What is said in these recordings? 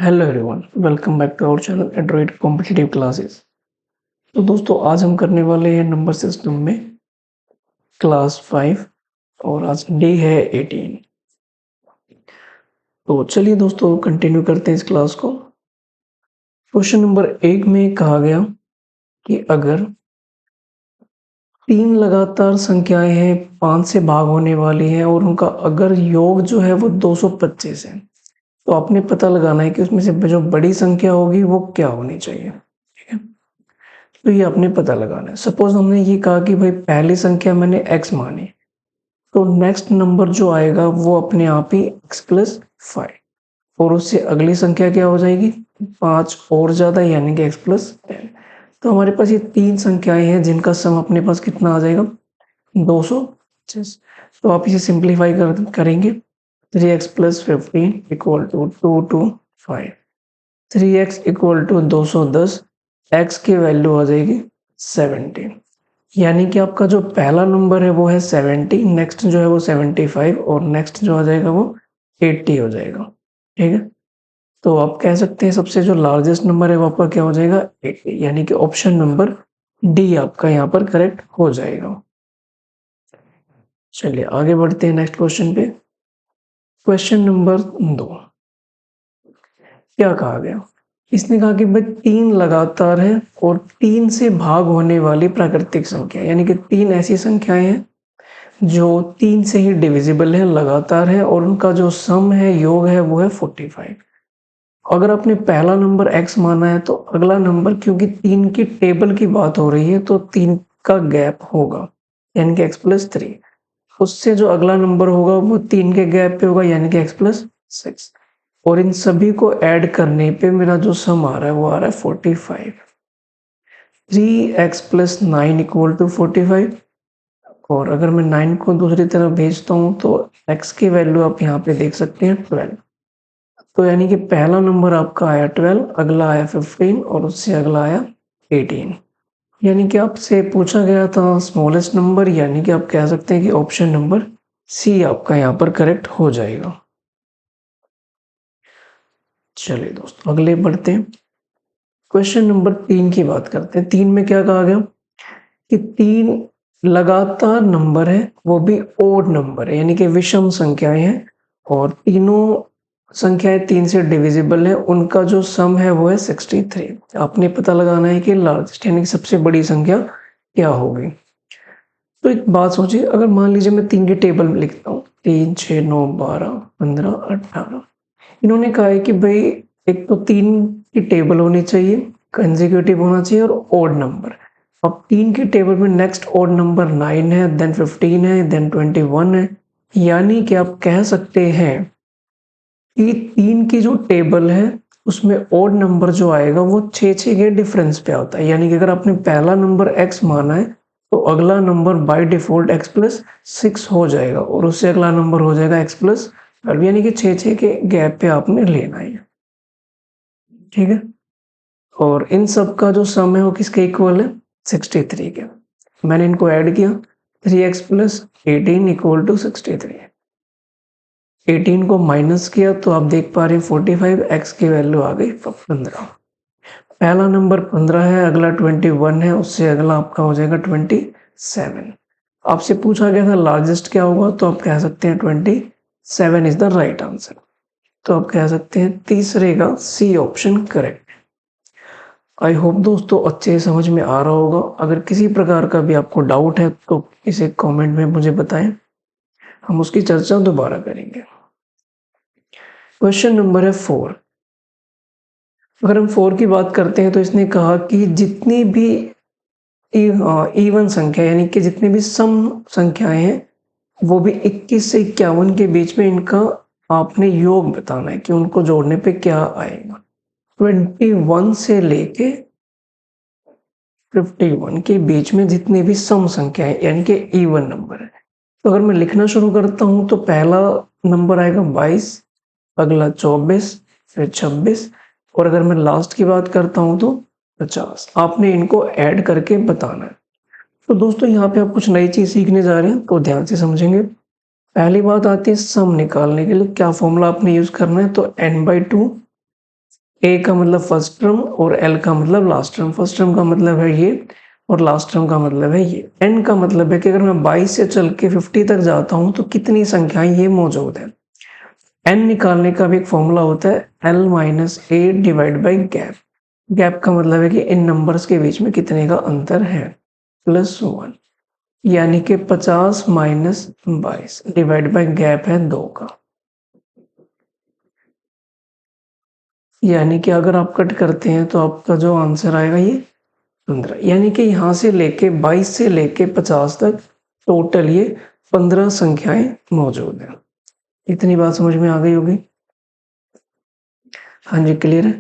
Hello everyone, welcome back to our channel android competitive classes. तो दोस्तों आज हम करने वाले हैं नंबर सिस्टम में क्लास 5 और आज डे है 18। तो चलिए दोस्तों कंटिन्यू करते हैं इस क्लास को। क्वेश्चन नंबर 1 में कहा गया कि अगर 3 लगातार संख्याएं हैं 5 से भाग होने वाली हैं और उनका अगर योग जो है वो 225 है, तो आपने पता लगाना है कि उसमें से जो बड़ी संख्या होगी वो क्या होनी चाहिए। ठीक है, तो ये आपने पता लगाना है। सपोज हमने ये कहा कि भाई पहली संख्या मैंने x मानी, तो नेक्स्ट नंबर जो आएगा वो अपने आप ही x प्लस 5 और उससे अगली संख्या क्या हो जाएगी 5 और ज्यादा यानी कि x प्लस 10। तो हमारे पास ये 3 संख्याएं हैं जिनका सम अपने पास कितना आ जाएगा 225। तो आप इसे सिंप्लीफाई करेंगे 3x plus 15 equal to 225, 3x equal to 210, x की वैल्यू आ जाएगी 70। यानी कि आपका जो पहला नंबर है वो है 70, नेक्स्ट जो है वो 75 और नेक्स्ट जो आ जाएगा वो 80 हो जाएगा। ठीक है, तो आप कह सकते हैं सबसे जो लार्जेस्ट नंबर है वो आपका क्या हो जाएगा 80, यानी कि ऑप्शन नंबर डी आपका यहाँ पर करेक्ट हो जाएगा। चलिए आगे बढ़ते हैं नेक्स्ट क्वेश्चन पे। क्वेश्चन नंबर 2 क्या कहा गया, इसने कहा कि भाई 3 लगातार है और 3 से भाग होने वाली प्राकृतिक संख्या, यानी कि 3 ऐसी संख्याएं हैं जो 3 से ही डिविजिबल है, लगातार है और उनका जो सम है योग है वो है 45। अगर आपने पहला नंबर x माना है तो अगला नंबर, क्योंकि 3 की टेबल की बात हो रही है तो 3 का गैप होगा यानी कि x प्लस 3, उससे जो अगला नंबर होगा वो 3 के गैप पे होगा यानी कि x प्लस 6 और इन सभी को ऐड करने पे मेरा जो सम आ रहा है वो आ रहा है 45। 3x प्लस 9 इक्वल टू 45 और अगर मैं 9 को दूसरी तरफ भेजता हूँ तो x की वैल्यू आप यहाँ पे देख सकते हैं 12। तो यानी कि पहला नंबर आपका आया 12, अगला आया 15 और उससे अगला आया 18। यानी कि आपसे पूछा गया था स्मॉलेस्ट नंबर, यानी कि आप कह सकते हैं कि ऑप्शन नंबर सी आपका यहाँ पर करेक्ट हो जाएगा। चलिए दोस्तों अगले बढ़ते हैं। क्वेश्चन नंबर 3 की बात करते हैं। 3 में क्या कहा गया कि 3 लगातार नंबर है, वो भी ओड नंबर है यानी कि विषम संख्याएं हैं और तीनों संख्याएं 3 से डिविजिबल है, उनका जो सम है वो है 63। आपने पता लगाना है कि लार्जेस्ट यानी कि सबसे बड़ी संख्या क्या होगी। तो एक बात सोचिए, अगर मान लीजिए मैं 3 की टेबल में लिखता हूँ 3 6 9 12 15 18, इन्होंने कहा है कि भाई एक तो 3 की टेबल होनी चाहिए, कंसेक्यूटिव होना चाहिए और ओड नंबर। अब 3 की टेबल में नेक्स्ट ओड नंबर 9 है, देन 15 है, देन 21 है, यानी कि आप कह सकते हैं कि 3 की जो टेबल है उसमें ओड नंबर जो आएगा वो 6 के डिफरेंस पे आता है। यानी कि अगर आपने पहला नंबर x माना है तो अगला number by default x plus 6 हो जाएगा और उससे अगला नंबर हो जाएगा x प्लस 12, यानी कि 6 के गैप पे आपने लेना है। ठीक है, और इन सब का जो सम है वो किसके इक्वल है 63 के। मैंने इनको ऐड किया 3x प्लस 18 इक्वल टू 63। 18 को माइनस किया तो आप देख पा रहे हैं 45, x की वैल्यू आ गई 15। पहला नंबर 15 है, अगला 21 है, उससे अगला आपका हो जाएगा 27। आपसे पूछा गया था लार्जेस्ट क्या होगा, तो आप कह सकते हैं 27 इज द राइट आंसर। तो आप कह सकते हैं तीसरे का C option correct. I hope दोस्तों अच्छे समझ में आ रहा होगा। अगर किसी प्रकार का भी आपको डाउट है तो इसे कमेंट में मुझे बताएं, हम उसकी चर्चा दोबारा करेंगे। क्वेश्चन नंबर है 4। अगर हम 4 की बात करते हैं तो इसने कहा कि जितनी भी इवन संख्या यानी कि जितनी भी सम संख्याएं हैं वो भी 21 से 51 के बीच में, इनका आपने योग बताना है कि उनको जोड़ने पे क्या आएगा। 21 से लेके 51 के बीच में जितनी भी सम संख्याएं यानी कि इवन नंबर है, तो अगर मैं लिखना शुरू करता हूं तो पहला नंबर आएगा 22, अगला 24, फिर 26 और अगर मैं लास्ट की बात करता हूं तो 50। आपने इनको ऐड करके बताना है। तो दोस्तों यहाँ पे आप कुछ नई चीज सीखने जा रहे हैं तो ध्यान से समझेंगे। पहली बात आती है सम निकालने के लिए क्या फॉर्मूला आपने यूज करना है, तो n/2 ए का मतलब फर्स्ट टर्म और एल का मतलब लास्ट टर्म। फर्स्ट टर्म का मतलब है ये और लास्ट टर्म का मतलब है ये। एन का मतलब है कि अगर मैं 22 से चल के 50 तक जाता हूं तो कितनी संख्याएं ये मौजूद है। एन निकालने का भी एक फॉर्मूला होता है L minus A divide by gap. Gap का मतलब है कि इन नंबर्स के बीच में कितने का अंतर है, +1, यानी कि 50 माइनस 22 डिवाइड बाई गैप है 2 का। यानी कि अगर आप कट करते हैं तो आपका जो आंसर आएगा ये 15, यानी कि यहाँ से लेके 22 से लेके 50 तक टोटल ये 15 संख्याएं मौजूद हैं। इतनी बात समझ में आ गई होगी? हाँ जी, क्लियर है।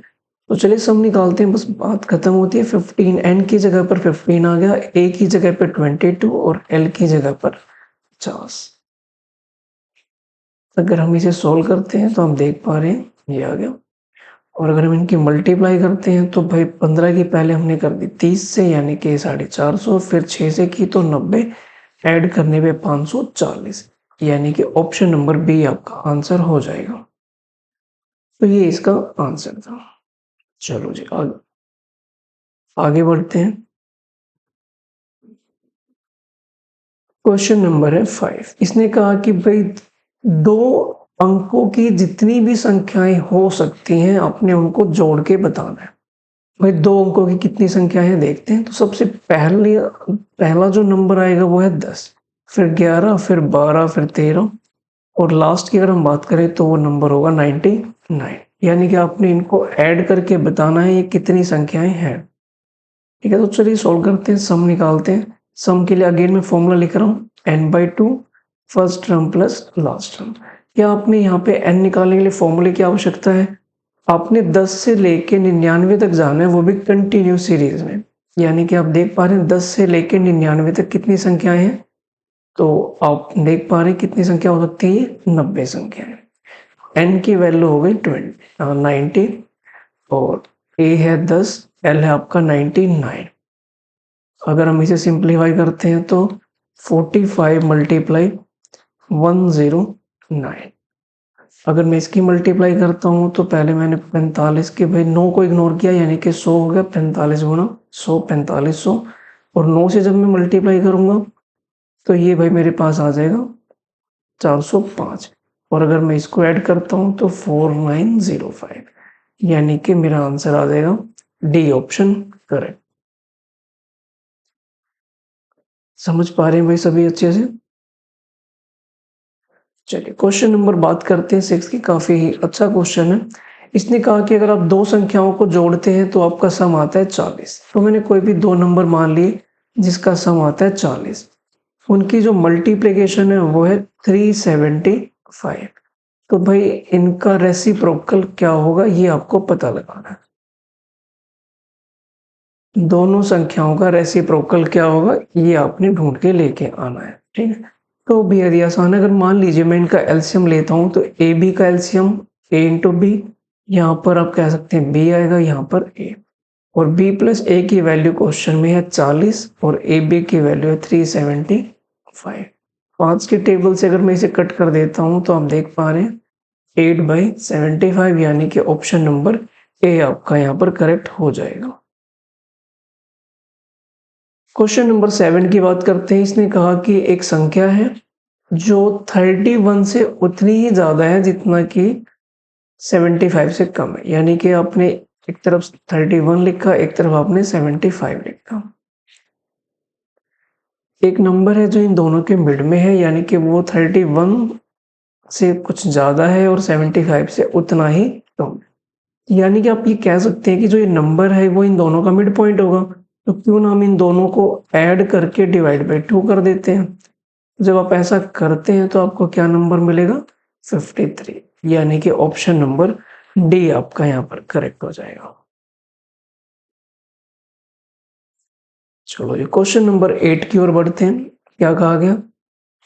तो चलिए सम निकालते हैं, बस बात खत्म होती है। 15 एन की जगह पर 15 आ गया, ए की जगह पर 22 और एल की जगह पर 50। अगर हम इसे सोल्व करते हैं तो हम देख पा रहे हैं ये आ गया। और अगर हम इनकी मल्टीप्लाई करते हैं तो भाई 15 की पहले हमने कर दी 30 से, यानी कि 450, फिर 6 से की तो 90, ऐड करने पे 540, यानी कि ऑप्शन नंबर बी आपका आंसर हो जाएगा। तो ये इसका आंसर था। चलो जी आगे बढ़ते हैं। क्वेश्चन नंबर है 5। इसने कहा कि भाई 2 अंकों की जितनी भी संख्याएं हो सकती हैं आपने उनको जोड़ के बताना है। भाई 2 अंकों की कितनी संख्या है देखते हैं। तो सबसे पहला जो नंबर आएगा वो है 10, फिर 11, फिर 12, फिर 13 और लास्ट की अगर हम बात करें तो वो नंबर होगा 99। यानी कि आपने इनको ऐड करके बताना है ये कितनी संख्याएं हैं। ठीक है, तो चलिए सॉल्व करते हैं, सम निकालते हैं। सम के लिए अगेन मैं फॉर्मूला लिख रहा हूँ n/2 first term plus last term. या आपने यहाँ पे n निकालने के लिए फॉर्मूले की आवश्यकता है। आपने 10 से लेके 99 तक जाना है, वो भी कंटिन्यू सीरीज में। यानी कि आप देख पा रहे हैं 10 से लेके 99 तक कितनी संख्याएं हैं। तो आप देख पा रहे हैं कितनी संख्या हो सकती है, 90 संख्याएं। n की वैल्यू हो गई 90 और a है 10, l है आपका 99। अगर हम इसे सिंप्लीफाई करते हैं तो 45 मल्टीप्लाई 109। अगर मैं इसकी मल्टीप्लाई करता हूँ तो पहले मैंने 45 के भाई 9 को इग्नोर किया, यानी कि 100 हो गया। 45 गुना 100 4500, और 9 से जब मैं मल्टीप्लाई करूंगा तो ये भाई मेरे पास आ जाएगा 405। और अगर मैं इसको ऐड करता हूँ तो 4905, यानी कि मेरा आंसर आ जाएगा डी ऑप्शन करेक्ट। समझ पा रहे हैं भाई सभी अच्छे से? चलिए क्वेश्चन नंबर बात करते हैं 6 की। काफी अच्छा क्वेश्चन है। इसने कहा कि अगर आप 2 संख्याओं को जोड़ते हैं तो आपका सम आता है 40। तो मैंने कोई भी 2 नंबर मान लिए जिसका सम आता है 40। उनकी जो मल्टीप्लिकेशन है वो है 375। तो भाई इनका रेसिप्रोकल क्या होगा ये आपको पता लगाना है। दोनों संख्याओं का रेसिप्रोकल क्या होगा ये आपने ढूंढ के लेके आना है। ठीक है, तो बेहद ही आसान है। अगर मान लीजिए मैं इनका एलसीएम लेता हूं तो ए बी का एलसीएम ए इंटू बी, यहाँ पर आप कह सकते हैं बी आएगा, यहाँ पर ए। और बी प्लस ए की वैल्यू क्वेश्चन में है 40 और ए बी की वैल्यू है 375। 5 के टेबल से अगर मैं इसे कट कर देता हूं तो आप देख पा रहे हैं 8/75, यानी कि ऑप्शन नंबर ए आपका यहाँ पर करेक्ट हो जाएगा। क्वेश्चन नंबर 7 की बात करते हैं। इसने कहा कि एक संख्या है जो 31 से उतनी ही ज्यादा है जितना कि 75 से कम है। यानी कि आपने एक तरफ 31 लिखा, एक तरफ आपने 75 लिखा। एक नंबर है जो इन दोनों के मिड में है, यानी कि वो 31 से कुछ ज्यादा है और 75 से उतना ही कम। यानी कि आप ये कह सकते हैं कि जो ये नंबर है वो इन दोनों का मिड पॉइंट होगा। तो क्यों ना हम इन दोनों को ऐड करके डिवाइड बाई 2 कर देते हैं। जब आप ऐसा करते हैं तो आपको क्या नंबर मिलेगा, 53, यानी कि ऑप्शन नंबर डी आपका यहाँ पर करेक्ट हो जाएगा। चलो ये क्वेश्चन नंबर 8 की ओर बढ़ते हैं। क्या कहा गया,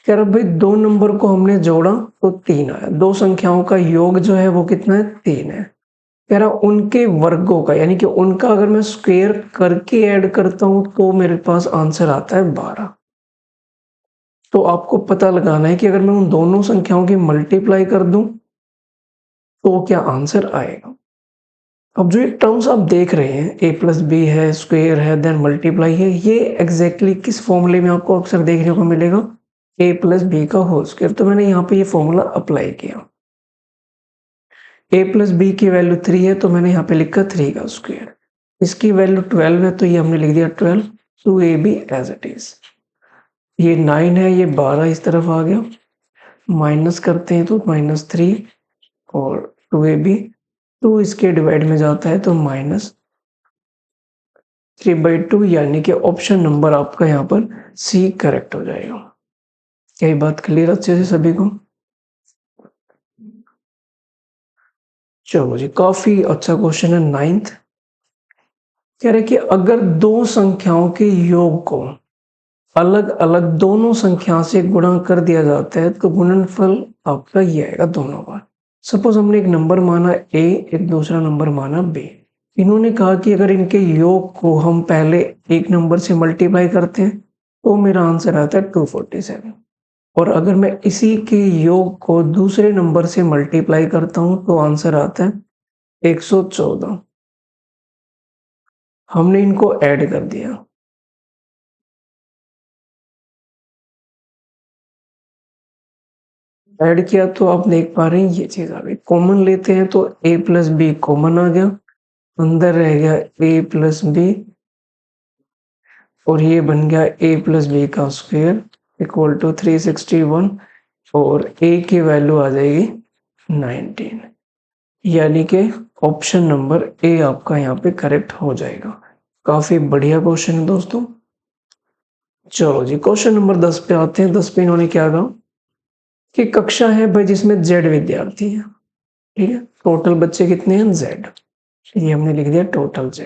कह रहा भाई 2 नंबर को हमने जोड़ा तो 3 आया। 2 संख्याओं का योग जो है वो कितना है, 3 है। कह रहा उनके वर्गों का, यानी कि उनका अगर मैं स्क्वायर करके ऐड करता हूं तो मेरे पास आंसर आता है 12। तो आपको पता लगाना है कि अगर मैं उन दोनों संख्याओं की मल्टीप्लाई कर दूं तो क्या आंसर आएगा। अब जो ये टर्म्स आप देख रहे हैं a प्लस बी है, स्क्वेयर है, देन मल्टीप्लाई है, ये एग्जैक्टली किस फॉर्मूले में आपको अक्सर देखने को मिलेगा? a प्लस बी का होल स्क्वायर। तो मैंने यहाँ पे ये फॉर्मूला अप्लाई किया। a प्लस बी की वैल्यू 3 है तो मैंने यहाँ पे लिखा 3 का स्क्वायर। इसकी वैल्यू 12 है तो ये हमने लिख दिया 12 to A B as it is. ये 9 है, ये 12 इस तरफ आ गया, माइनस करते हैं तो -3 और 2ab 2 इसके डिवाइड में जाता है तो -3/2, यानी कि ऑप्शन नंबर आपका यहाँ पर सी करेक्ट हो जाएगा। क्या ये बात क्लियर अच्छे से सभी को? चलो जी, काफी अच्छा क्वेश्चन है 9th। कह रहे कि अगर दो संख्याओं के योग को अलग अलग दोनों संख्या से गुणा कर दिया जाता है तो गुणनफल आपका ये आएगा दोनों बार। सपोज हमने एक नंबर माना a, एक दूसरा नंबर माना b। इन्होंने कहा कि अगर इनके योग को हम पहले एक नंबर से मल्टीप्लाई करते हैं तो मेरा आंसर आता है 247, और अगर मैं इसी के योग को दूसरे नंबर से मल्टीप्लाई करता हूं तो आंसर आता है 114। हमने इनको ऐड कर दिया। ऐड किया तो आप देख पा रहे हैं ये चीज आ गई। कॉमन लेते हैं तो a प्लस बी कॉमन आ गया, अंदर रह गया a प्लस बी और ये बन गया a प्लस बी का स्क्वायर इक्वल टू 361 और a की वैल्यू आ जाएगी 19, यानी कि ऑप्शन नंबर ए आपका यहाँ पे करेक्ट हो जाएगा। काफी बढ़िया क्वेश्चन है दोस्तों। चलो जी, क्वेश्चन नंबर 10 पे आते हैं। 10 पे इन्होंने क्या कहा कि कक्षा है भाई जिसमें z विद्यार्थी है, ठीक है। टोटल बच्चे कितने हैं? z। ये हमने लिख दिया टोटल z।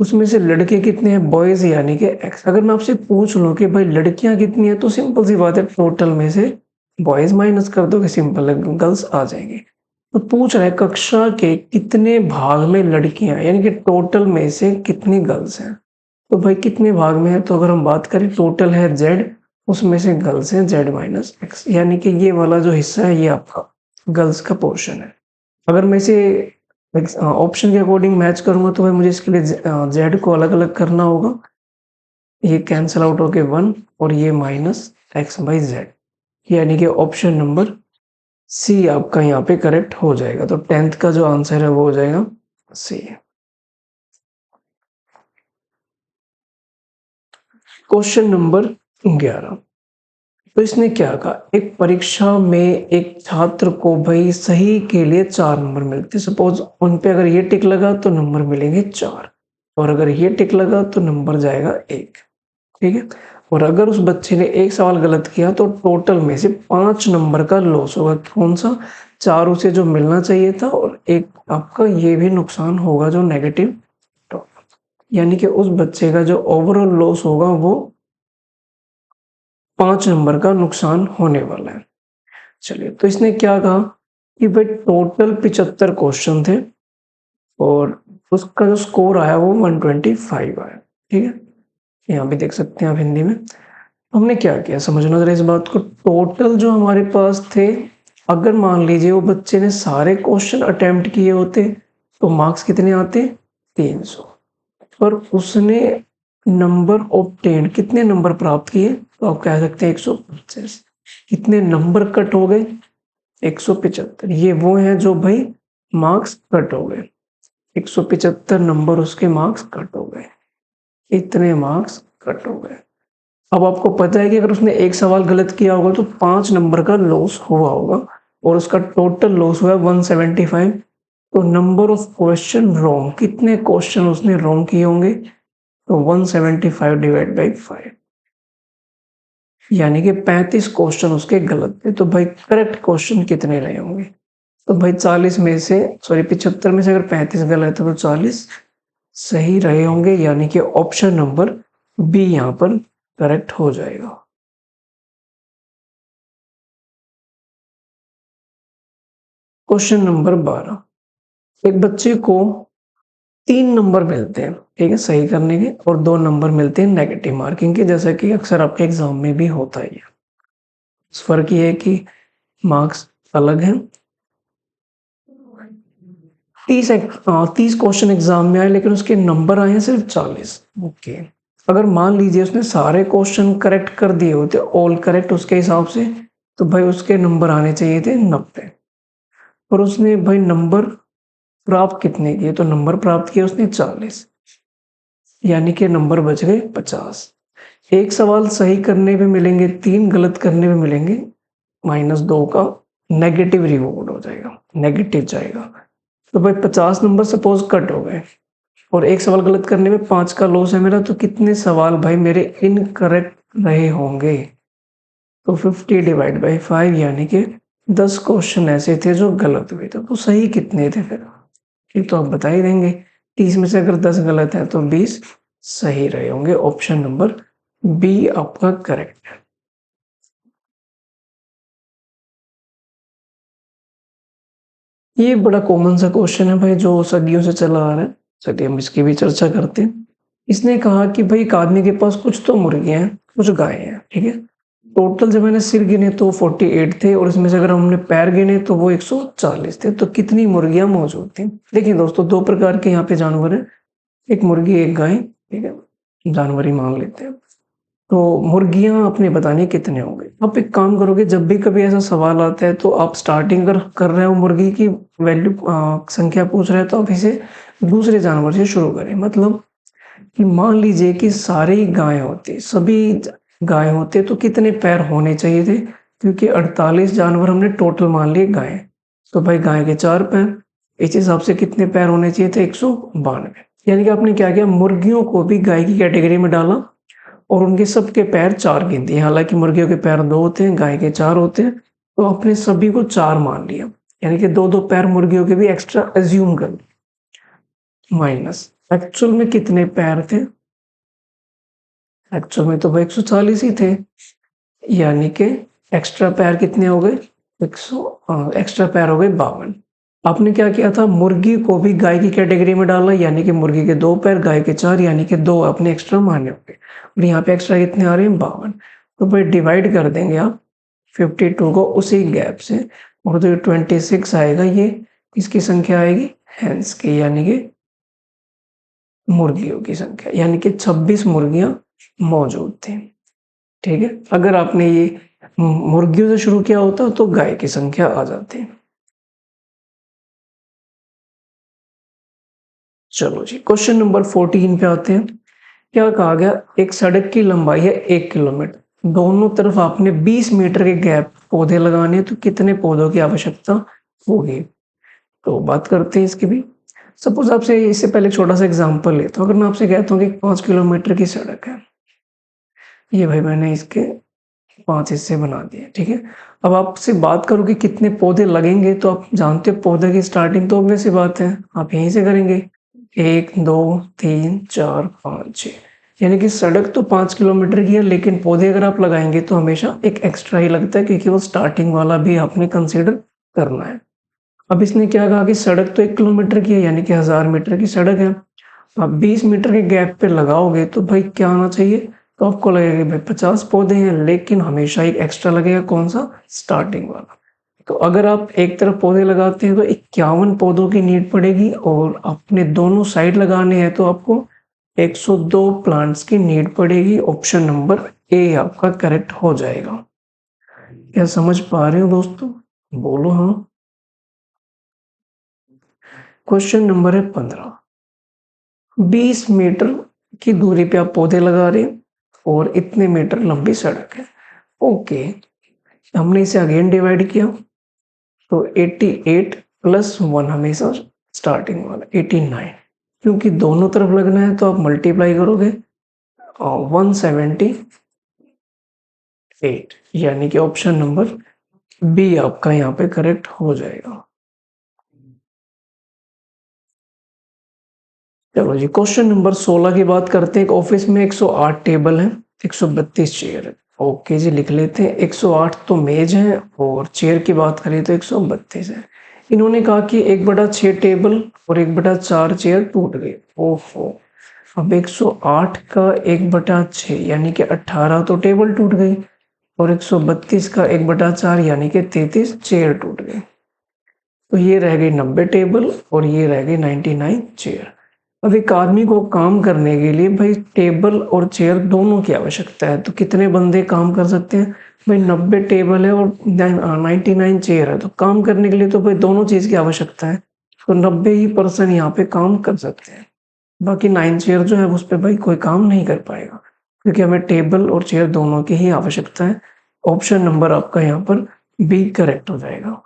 उसमें से लड़के कितने हैं? बॉयज, यानी कि x। अगर मैं आपसे पूछ लूं कि भाई लड़कियां कितनी है तो सिंपल सी बात है, टोटल में से बॉयज माइनस कर दो कि सिंपल है, गर्ल्स आ जाएंगे। तो पूछ रहा है कक्षा के कितने भाग में लड़कियां, यानी कि टोटल में से कितनी गर्ल्स हैं। तो भाई कितने भाग में है, तो अगर हम बात करें टोटल है z, उसमें से गर्ल्स हैं z माइनस x, यानी कि ये वाला जो हिस्सा है ये आपका गर्ल्स का पोर्शन है। अगर मैं इसे ऑप्शन के अकॉर्डिंग मैच करूंगा तो भाई मुझे इसके लिए z को अलग अलग करना होगा। ये कैंसिल आउट होके 1 और ये -x/z, यानी कि ऑप्शन नंबर सी आपका यहाँ पे करेक्ट हो जाएगा। तो 10th का जो आंसर है वो हो जाएगा सी। Question number 11। तो इसने क्या कहा, एक परीक्षा में एक छात्र को भाई सही के लिए 4 नंबर मिलते हैं। सपोज उन पे अगर ये टिक लगा तो नंबर मिलेंगे 4, और अगर ये टिक लगा तो नंबर जाएगा 1, ठीक है। और अगर उस बच्चे ने एक सवाल गलत किया तो टोटल में से 5 नंबर का लॉस होगा। कौन सा? 4 उसे जो मिलना चाहिए था और एक आपका ये भी नुकसान होगा जो नेगेटिव, यानी कि उस बच्चे का जो ओवरऑल लॉस होगा वो 5 नंबर का नुकसान होने वाला है। चलिए, तो इसने क्या कहा कि भाई टोटल 75 क्वेश्चन थे और उसका जो स्कोर आया वो 125 आया, ठीक है। यहाँ भी देख सकते हैं आप हिंदी में। हमने क्या किया, समझना जरा इस बात को। टोटल जो हमारे पास थे, अगर मान लीजिए वो बच्चे ने सारे क्वेश्चन अटेम्प्ट किए होते तो मार्क्स कितने आते? 300। पर उसने नंबर ऑब्टेन, कितने नंबर प्राप्त किए? तो आप कह सकते हैं 125। कितने नंबर कट हो गए? 175। ये वो हैं जो भाई मार्क्स कट हो गए। 175 नंबर उसके मार्क्स कट हो गए, इतने मार्क्स कट हो गए। अब आपको पता है कि अगर उसने एक सवाल गलत किया होगा तो 5 नंबर का लॉस हुआ होगा और उसका टोटल लॉस हुआ 175। तो नंबर ऑफ क्वेश्चन रॉन्ग, कितने क्वेश्चन उसने रॉन्ग किए होंगे? तो 175 डिवाइड बाई 5, यानी कि 35 क्वेश्चन उसके गलत थे। तो भाई करेक्ट क्वेश्चन कितने रहे होंगे? तो भाई 40 में से, सॉरी 75 में से अगर 35 गलत है तो 40 सही रहे होंगे, यानी कि ऑप्शन नंबर बी यहाँ पर करेक्ट हो जाएगा। Question number 12। एक बच्चे को 3 नंबर मिलते हैं, ठीक है, सही करने के, और 2 नंबर मिलते हैं नेगेटिव मार्किंग के, जैसा कि अक्सर आपके एग्जाम में भी होता ही है। फर्क ये है कि मार्क्स अलग हैं। 30 क्वेश्चन एग्जाम में आए लेकिन उसके नंबर आए हैं सिर्फ 40। ओके, अगर मान लीजिए उसने सारे क्वेश्चन करेक्ट कर दिए होते, ऑल करेक्ट उसके हिसाब से, तो भाई उसके नंबर आने चाहिए थे 90। और उसने भाई नंबर प्राप्त कितने किए, तो नंबर प्राप्त किए उसने 40, यानी कि नंबर बच गए 50। एक सवाल सही करने पे मिलेंगे 3, गलत करने पे मिलेंगे -2 का नेगेटिव रिवॉर्ड हो जाएगा, नेगेटिव जाएगा। तो भाई 50 नंबर सपोज कट हो गए और एक सवाल गलत करने में 5 का लॉस है मेरा, तो कितने सवाल भाई मेरे इनकरेक्ट रहे होंगे, तो 50 डिवाइड बाई 5 यानी कि 10 क्वेश्चन ऐसे थे जो गलत हुए थे। तो सही कितने थे फिर, ये तो आप बता ही देंगे। 30 में से अगर 10 गलत है तो 20 सही रहे होंगे। ऑप्शन नंबर बी आपका करेक्ट है। ये बड़ा कॉमन सा क्वेश्चन है भाई, जो सदियों से चला आ रहा है। चलिए हम इसकी भी चर्चा करते हैं। इसने कहा कि भाई एक आदमी के पास कुछ तो मुर्गियां हैं, कुछ गायें हैं, ठीक है। टोटल जब मैंने सिर गिने तो 48 थे और इसमें से अगर हमने पैर गिने तो वो 140 थे। तो कितनी मुर्गियां मौजूद थी। देखिए दोस्तों, दो प्रकार के यहाँ पे जानवर हैं, एक मुर्गी एक गाय, ठीक है, जानवर ही मान लेते हैं। तो मुर्गियां आपने बतानी कितने होंगे। आप एक काम करोगे, जब भी कभी ऐसा सवाल आता है तो आप स्टार्टिंग कर रहे हो मुर्गी की वैल्यू संख्या पूछ रहे हैं, तो आप इसे दूसरे जानवर से शुरू करें। मतलब कि मान लीजिए कि सारे ही गाय होते, सभी गाय होते, तो कितने पैर होने चाहिए थे, क्योंकि 48 जानवर हमने टोटल मान लिए गाय। तो भाई गाय के 4 पैर, इस हिसाब से कितने पैर होने चाहिए थे, 192। यानी कि आपने क्या किया, मुर्गियों को भी गाय की कैटेगरी में डाला और उनके सबके पैर 4 गिन दिए। हालांकि मुर्गियों के पैर 2 होते हैं, गाय के 4 होते हैं, तो आपने सभी को 4 मान लिया, यानी कि 2-2 पैर मुर्गियों के भी एक्स्ट्रा एज्यूम कर माइनस। एक्चुअल में कितने पैर थे, एक्चुअल में तो भाई 140 ही थे, यानी कि एक्स्ट्रा पैर कितने हो गए, 100 एक्स्ट्रा पैर हो गए 52। आपने क्या किया था, मुर्गी को भी गाय की कैटेगरी में डाला, यानी कि मुर्गी के 2 पैर, गाय के 4, यानी कि 2 आपने एक्स्ट्रा माने होंगे। और यहाँ पे एक्स्ट्रा कितने आ रहे हैं, 52। तो भाई डिवाइड कर देंगे आप 52 को उसी गैप से, और जो 26 आएगा ये किसकी संख्या आएगी, हैंस की, यानी कि मुर्गियों की संख्या, यानी कि 26 मुर्गियां मौजूद थी। ठीक है, अगर आपने ये मुर्गियों से शुरू किया होता तो गाय की संख्या आ जाती। चलो जी, क्वेश्चन नंबर 14 पे आते हैं। क्या कहा गया, एक सड़क की लंबाई है 1 किलोमीटर, दोनों तरफ आपने 20 मीटर के गैप पौधे लगाने हैं, तो कितने पौधों की आवश्यकता होगी। तो बात करते हैं इसकी भी। सपोज आपसे इससे पहले छोटा सा एग्जांपल लेता हूँ। अगर मैं आपसे कहता हूँ कि 5 किलोमीटर की सड़क है, ये भाई मैंने इसके 5 हिस्से बना दिए, ठीक है। अब आपसे बात करूँ कि कितने पौधे लगेंगे, तो आप जानते हो पौधे की स्टार्टिंग तो ऑब्वियस सी बात है, आप यहीं से करेंगे। 1 2 3 4 5 6, यानी कि सड़क तो 5 किलोमीटर की है, लेकिन पौधे अगर आप लगाएंगे तो हमेशा एक एक्स्ट्रा ही लगता है, क्योंकि वो स्टार्टिंग वाला भी आपने कंसिडर करना है। अब इसने क्या कहा कि सड़क तो 1 किलोमीटर की है, यानी कि 1000 मीटर की सड़क है। आप 20 मीटर के गैप पे लगाओगे तो भाई क्या आना चाहिए, तो आपको लगेगा भाई 50 पौधे हैं, लेकिन हमेशा एक एक्स्ट्रा लगेगा, कौन सा, स्टार्टिंग वाला। तो अगर आप एक तरफ पौधे लगाते हैं तो 51 पौधों की नीड पड़ेगी, और अपने दोनों साइड लगाने हैं तो आपको 102 प्लांट्स की नीड पड़ेगी। ऑप्शन नंबर ए आपका करेक्ट हो जाएगा। क्या समझ पा रहे हो दोस्तों, बोलो हाँ। क्वेश्चन नंबर है 15। 20 मीटर की दूरी पे आप पौधे लगा रहे हैं और इतने मीटर लंबी सड़क है। ओके, हमने इसे अगेन डिवाइड किया, तो 88 प्लस 1 हमेशा स्टार्टिंग वाला 89, क्योंकि दोनों तरफ लगना है तो आप मल्टीप्लाई करोगे 178, यानी कि ऑप्शन नंबर बी आपका यहाँ पे करेक्ट हो जाएगा। चलो जी, क्वेश्चन नंबर 16 की बात करते हैं। एक ऑफिस में 108 टेबल हैं, 132 चेयर है। ओके जी, लिख लेते हैं। 108 तो मेज है और चेयर की बात करें तो 132 है। इन्होंने कहा कि 1/6 टेबल और 1/4 चेयर टूट गए। ओहो, अब 108 का 1/6 यानी कि 18 तो टेबल टूट गई, और 132 का 1/4 यानी कि 33 चेयर टूट गई। तो ये रह गई 90 टेबल और ये रह गई 99 चेयर। अब एक आदमी को काम करने के लिए भाई टेबल और चेयर दोनों की आवश्यकता है, तो कितने बंदे काम कर सकते हैं भाई? 90 टेबल है और 99 चेयर है, तो काम करने के लिए तो भाई दोनों चीज़ की आवश्यकता है, तो 90 ही पर्सन यहाँ पे काम कर सकते हैं। बाकी 9 चेयर जो है उस पे भाई कोई काम नहीं कर पाएगा, क्योंकि हमें टेबल और चेयर दोनों की ही आवश्यकता है। ऑप्शन नंबर आपका यहाँ पर बी करेक्ट हो जाएगा।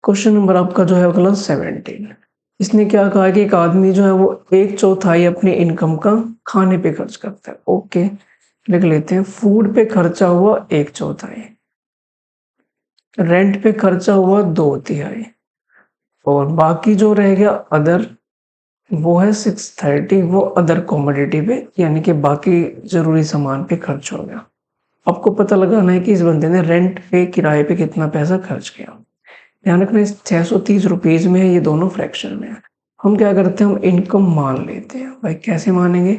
क्वेश्चन नंबर आपका जो है अगला 17। इसने क्या कहा कि एक आदमी जो है वो 1/4 अपनी इनकम का खाने पे खर्च करता है। ओके, लिख लेते हैं। फूड पे खर्चा हुआ 1/4, रेंट पे खर्चा हुआ 2/3, और बाकी जो रह गया अदर, वो है 630, वो अदर कॉमोडिटी पे, यानी कि बाकी जरूरी सामान पे खर्च हो गया। आपको पता लगाना है कि इस बंदे ने रेंट पे, किराए पे कितना पैसा खर्च किया। ध्यान रखना, इस 630 रुपीज में है, ये दोनों फ्रैक्शन में है। हम क्या करते हैं, हम इनकम मान लेते हैं। भाई कैसे मानेंगे?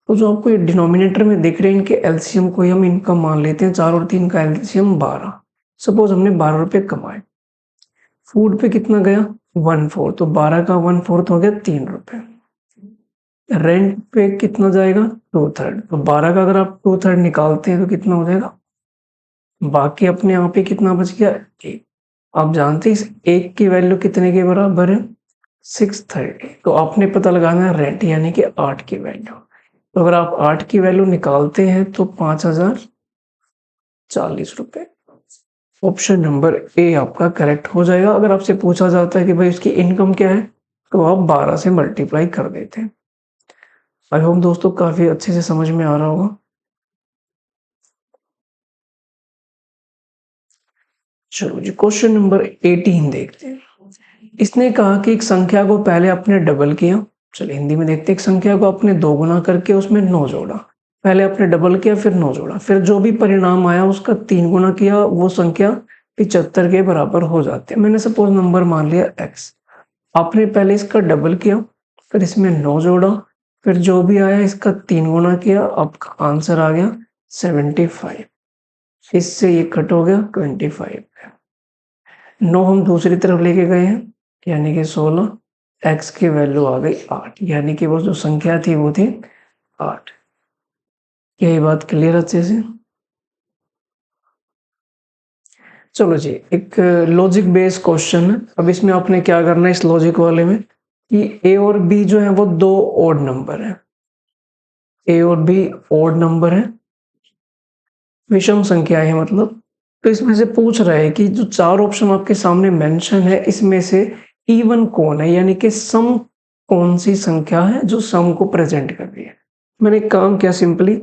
तो जो आपको डिनोमिनेटर में दिख रहे हैं इनके एलसीएम को ही हम इनकम मान लेते हैं। 4 और 3 का एलसीएम 12। सपोज हमने 12 रुपए कमाए, फूड पे कितना गया 1/4, तो 12 का 1/4 हो गया 3 रुपए। रेंट पे कितना जाएगा 2/3, तो 12 का अगर आप 2/3 निकालते हैं तो कितना हो जाएगा, बाकी अपने आप ही कितना बच गया 1। आप जानते हैं इस 1 की वैल्यू कितने के बराबर है 630, तो आपने पता लगाना है रेंट यानी कि 8 की वैल्यू। तो अगर आप 8 की वैल्यू निकालते हैं तो 5040 रुपए। ऑप्शन नंबर ए आपका करेक्ट हो जाएगा। अगर आपसे पूछा जाता है कि भाई उसकी इनकम क्या है, तो आप 12 से मल्टीप्लाई कर देते हैं। आई होप दोस्तों काफी अच्छे से समझ में आ रहा होगा। चलो जी, क्वेश्चन नंबर 18 देखते हैं। इसने कहा कि एक संख्या को पहले आपने डबल किया। चलिए हिंदी में देखते हैं। एक संख्या को आपने 2 गुना करके उसमें 9 जोड़ा। पहले आपने डबल किया, फिर 9 जोड़ा, फिर जो भी परिणाम आया उसका 3 गुना किया, वो संख्या 75 के बराबर हो जाती है। मैंने सपोज नंबर मान लिया x। आपने पहले इसका डबल किया, फिर इसमें 9 जोड़ा, फिर जो भी आया इसका 3 गुना किया, आपका आंसर आ गया 75। इससे ये कट हो गया 25। 9 हम दूसरी तरफ लेके गए हैं, यानी कि 16। x की वैल्यू आ गई 8, यानी कि वो जो संख्या थी वो थी 8। क्या ये बात क्लियर अच्छे से? चलो जी, एक लॉजिक बेस्ड क्वेश्चन है। अब इसमें आपने क्या करना है, इस लॉजिक वाले में, कि a और b जो है वो 2 ओड नंबर है। a और b ओड नंबर है, विषम संख्या है मतलब। तो इसमें से पूछ रहा है कि जो 4 ऑप्शन आपके सामने मेंशन है, इसमें से इवन कौन है, यानी कि सम कौन सी संख्या है जो सम को प्रेजेंट कर रही है। मैंने एक काम किया, सिंपली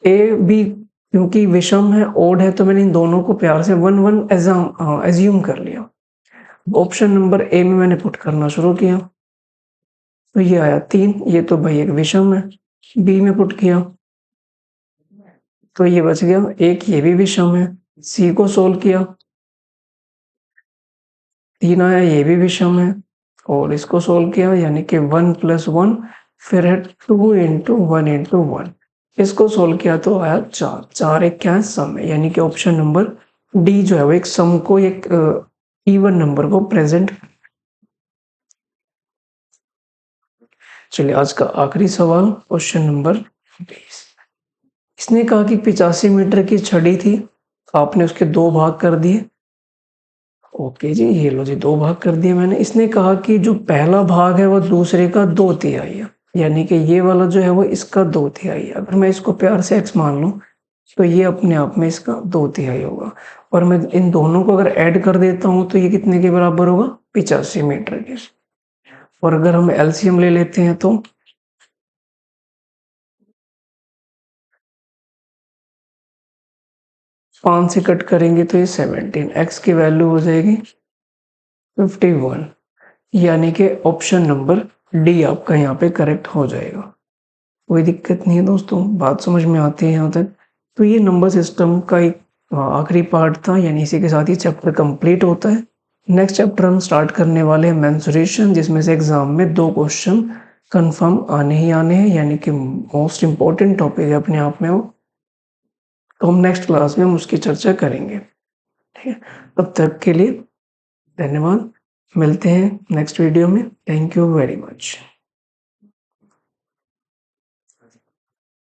ए बी, क्योंकि विषम है ओड है, तो मैंने इन दोनों को प्यार से 1 1 एज्यूम कर लिया। ऑप्शन नंबर ए में मैंने पुट करना शुरू किया, तो ये आया 3, ये तो भाई एक विषम है। बी में पुट किया तो ये बच गया 1, ये भी विषम है। सी को सोल्व किया, 3 आया, ये भी विषम है। और इसको सोल्व किया, यानी कि 1 + 1, फिर है 2 × 1 × 1। इसको सोल्व किया तो आया 4। 4 एक क्या है, सम है, यानी कि ऑप्शन नंबर डी जो है वो एक सम को, एक इवन नंबर को प्रेजेंट। चलिए आज का आखिरी सवाल, क्वेश्चन नंबर 20। इसने कहा कि 85 मीटर की छड़ी थी, आपने उसके 2 भाग कर दिए। ओके जी, ये लो जी 2 भाग कर दिए मैंने। इसने कहा कि जो पहला भाग है वो दूसरे का 2/3 है, यानी कि ये वाला जो है वो इसका 2/3 है। अगर मैं इसको प्यार से x मान लूं तो ये अपने आप में इसका 2/3 होगा। और मैं इन दोनों को अगर ऐड कर देता हूं तो ये कितने के बराबर होगा, 85 मीटर के। और अगर हम एलसीएम ले लेते हैं तो 5 से कट करेंगे तो ये 17, x की वैल्यू हो जाएगी 51, यानी कि ऑप्शन नंबर डी आपका यहाँ पे करेक्ट हो जाएगा। कोई दिक्कत नहीं है दोस्तों, बात समझ में आती है यहाँ तक। तो ये नंबर सिस्टम का एक आखिरी पार्ट था, यानी इसी के साथ ही चैप्टर कंप्लीट होता है। नेक्स्ट चैप्टर हम स्टार्ट करने वाले हैं मेंसुरेशन, जिसमें से एग्जाम में 2 क्वेश्चन कंफर्म आने ही आने हैं, यानी कि मोस्ट इंपॉर्टेंट टॉपिक है अपने आप में वो। तो हम नेक्स्ट क्लास में हम उसकी चर्चा करेंगे। ठीक है, तब तक के लिए धन्यवाद। मिलते हैं नेक्स्ट वीडियो में। Thank you very much.